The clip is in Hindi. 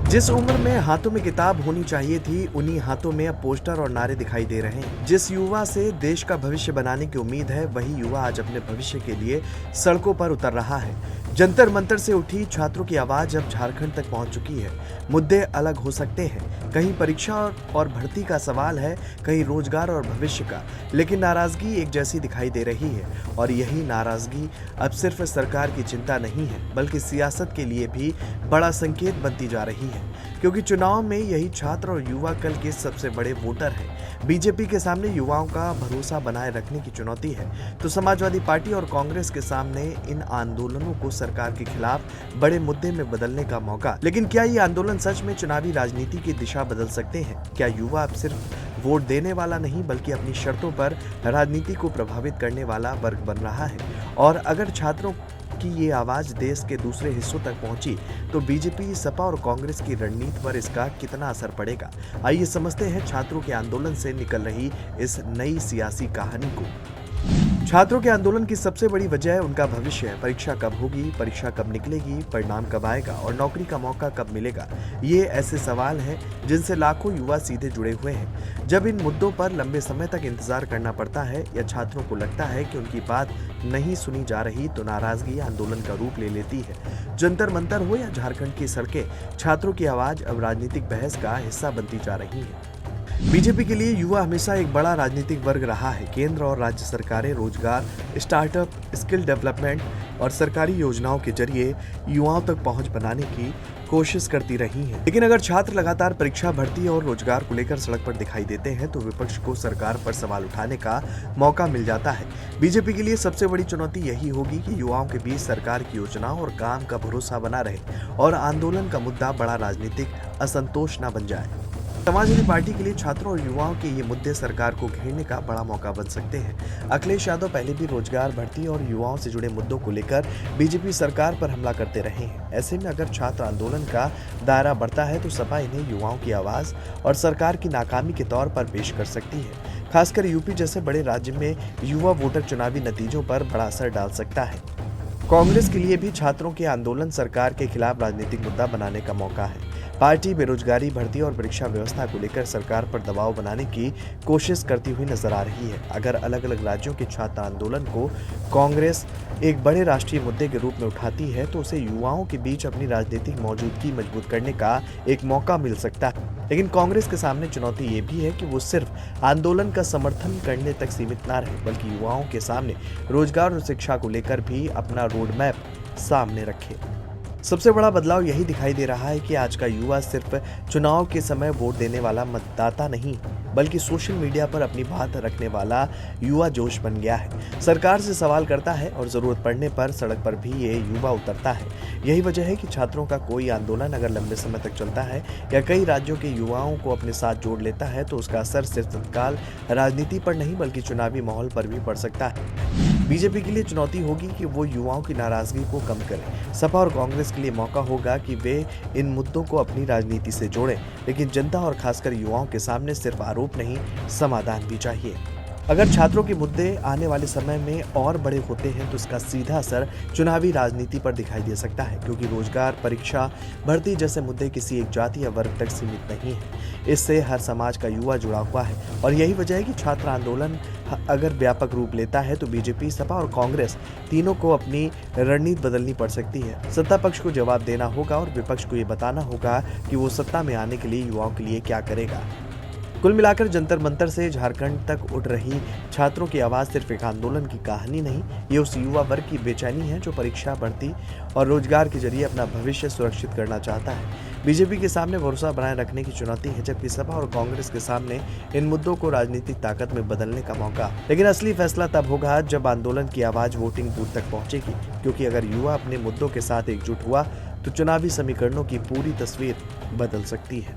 जिस उम्र में हाथों में किताब होनी चाहिए थी, उन्हीं हाथों में अब पोस्टर और नारे दिखाई दे रहे हैं। जिस युवा से देश का भविष्य बनाने की उम्मीद है, वही युवा आज अपने भविष्य के लिए सड़कों पर उतर रहा है। जंतर मंतर से उठी छात्रों की आवाज अब झारखंड तक पहुंच चुकी है। मुद्दे अलग हो सकते हैं, कहीं परीक्षा और भर्ती का सवाल है, कहीं रोजगार और भविष्य का, लेकिन नाराजगी एक जैसी दिखाई दे रही है। और यही नाराजगी अब सिर्फ सरकार की चिंता नहीं है, बल्कि सियासत के लिए भी बड़ा संकेत बनती जा रही है, क्योंकि चुनाव में यही छात्र और युवा कल के सबसे बड़े वोटर हैं। बीजेपी के सामने युवाओं का भरोसा बनाए रखने की चुनौती है, तो समाजवादी पार्टी और कांग्रेस के सामने इन आंदोलनों को सरकार के खिलाफ बड़े मुद्दे में बदलने का मौका। लेकिन क्या ये आंदोलन सच में चुनावी राजनीति की दिशा बदल सकते हैं? क्या युवा अब सिर्फ वोट देने वाला नहीं, बल्कि अपनी शर्तों पर राजनीति को प्रभावित करने वाला वर्ग बन रहा है? और अगर छात्रों की ये आवाज देश के दूसरे हिस्सों तक पहुंची, तो बीजेपी, सपा और कांग्रेस की रणनीति पर इसका कितना असर पड़ेगा? आइए समझते हैं छात्रों के आंदोलन से निकल रही इस नई सियासी कहानी को। छात्रों के आंदोलन की सबसे बड़ी वजह उनका भविष्य है। परीक्षा कब होगी, परीक्षा कब निकलेगी, परिणाम कब आएगा और नौकरी का मौका कब मिलेगा? ये ऐसे सवाल हैं जिनसे लाखों युवा सीधे जुड़े हुए हैं। जब इन मुद्दों पर लंबे समय तक इंतजार करना पड़ता है या छात्रों को लगता है कि उनकी बात नहीं सुनी जा रही, तो नाराजगी आंदोलन का रूप ले लेती है। जंतर मंतर हो या झारखंड की सड़कें, छात्रों की आवाज अब राजनीतिक बहस का हिस्सा बनती जा रही है। बीजेपी के लिए युवा हमेशा एक बड़ा राजनीतिक वर्ग रहा है। केंद्र और राज्य सरकारें रोजगार, स्टार्टअप, स्किल डेवलपमेंट और सरकारी योजनाओं के जरिए युवाओं तक पहुंच बनाने की कोशिश करती रही हैं। लेकिन अगर छात्र लगातार परीक्षा, भर्ती और रोजगार को लेकर सड़क पर दिखाई देते हैं, तो विपक्ष को सरकार पर सवाल उठाने का मौका मिल जाता है। बीजेपी के लिए सबसे बड़ी चुनौती यही होगी कि युवाओं के बीच सरकार की योजनाओं और काम का भरोसा बना रहे और आंदोलन का मुद्दा बड़ा राजनीतिक असंतोष न बन जाए। समाजवादी पार्टी के लिए छात्रों और युवाओं के ये मुद्दे सरकार को घेरने का बड़ा मौका बन सकते हैं। अखिलेश यादव पहले भी रोजगार, भर्ती और युवाओं से जुड़े मुद्दों को लेकर बीजेपी सरकार पर हमला करते रहे हैं। ऐसे में अगर छात्र आंदोलन का दायरा बढ़ता है, तो सपा इन्हें युवाओं की आवाज और सरकार की नाकामी के तौर पर पेश कर सकती है। खासकर यूपी जैसे बड़े राज्य में युवा वोटर चुनावी नतीजों पर बड़ा असर डाल सकता है। कांग्रेस के लिए भी छात्रों के आंदोलन सरकार के खिलाफ राजनीतिक मुद्दा बनाने का मौका है। पार्टी बेरोजगारी, भर्ती और परीक्षा व्यवस्था को लेकर सरकार पर दबाव बनाने की कोशिश करती हुई नजर आ रही है। अगर अलग अलग राज्यों के छात्र आंदोलन को कांग्रेस एक बड़े राष्ट्रीय मुद्दे के रूप में उठाती है, तो उसे युवाओं के बीच अपनी राजनीतिक मौजूदगी मजबूत करने का एक मौका मिल सकता है। लेकिन कांग्रेस के सामने चुनौती ये भी है कि वो सिर्फ आंदोलन का समर्थन करने तक सीमित ना रहे, बल्कि युवाओं के सामने रोजगार और शिक्षा को लेकर भी अपना रोड मैप सामने रखे। सबसे बड़ा बदलाव यही दिखाई दे रहा है कि आज का युवा सिर्फ चुनाव के समय वोट देने वाला मतदाता नहीं, बल्कि सोशल मीडिया पर अपनी बात रखने वाला युवा जोश बन गया है। सरकार से सवाल करता है और जरूरत पड़ने पर सड़क पर भी ये युवा उतरता है। यही वजह है कि छात्रों का कोई आंदोलन अगर लंबे समय तक चलता है या कई राज्यों के युवाओं को अपने साथ जोड़ लेता है, तो उसका असर सिर्फ तत्काल राजनीति पर नहीं, बल्कि चुनावी माहौल पर भी पड़ सकता है। बीजेपी के लिए चुनौती होगी कि वो युवाओं की नाराजगी को कम करे। सपा और कांग्रेस के लिए मौका होगा कि वे इन मुद्दों को अपनी राजनीति से जोड़ें, लेकिन जनता और खासकर युवाओं के सामने सिर्फ आरोप नहीं, समाधान भी चाहिए। अगर छात्रों के मुद्दे आने वाले समय में और बड़े होते हैं, तो इसका सीधा असर चुनावी राजनीति पर दिखाई दे सकता है, क्योंकि रोजगार, परीक्षा, भर्ती जैसे मुद्दे किसी एक जाति या वर्ग तक सीमित नहीं है। इससे हर समाज का युवा जुड़ा हुआ है और यही वजह है कि छात्र आंदोलन अगर व्यापक रूप लेता है, तो बीजेपी, सपा और कांग्रेस तीनों को अपनी रणनीति बदलनी पड़ सकती है। सत्ता पक्ष को जवाब देना होगा और विपक्ष को ये बताना होगा कि वो सत्ता में आने के लिए युवाओं के लिए क्या करेगा। कुल मिलाकर जंतर मंतर से झारखंड तक उठ रही छात्रों की आवाज सिर्फ एक आंदोलन की कहानी नहीं, ये उस युवा वर्ग की बेचैनी है जो परीक्षा, भर्ती और रोजगार के जरिए अपना भविष्य सुरक्षित करना चाहता है। बीजेपी के सामने भरोसा बनाए रखने की चुनौती है, जबकि सपा और कांग्रेस के सामने इन मुद्दों को राजनीतिक ताकत में बदलने का मौका। लेकिन असली फैसला तब होगा जब आंदोलन की आवाज वोटिंग बूथ तक पहुंचेगी, क्योंकि अगर युवा अपने मुद्दों के साथ एकजुट हुआ, तो चुनावी समीकरणों की पूरी तस्वीर बदल सकती है।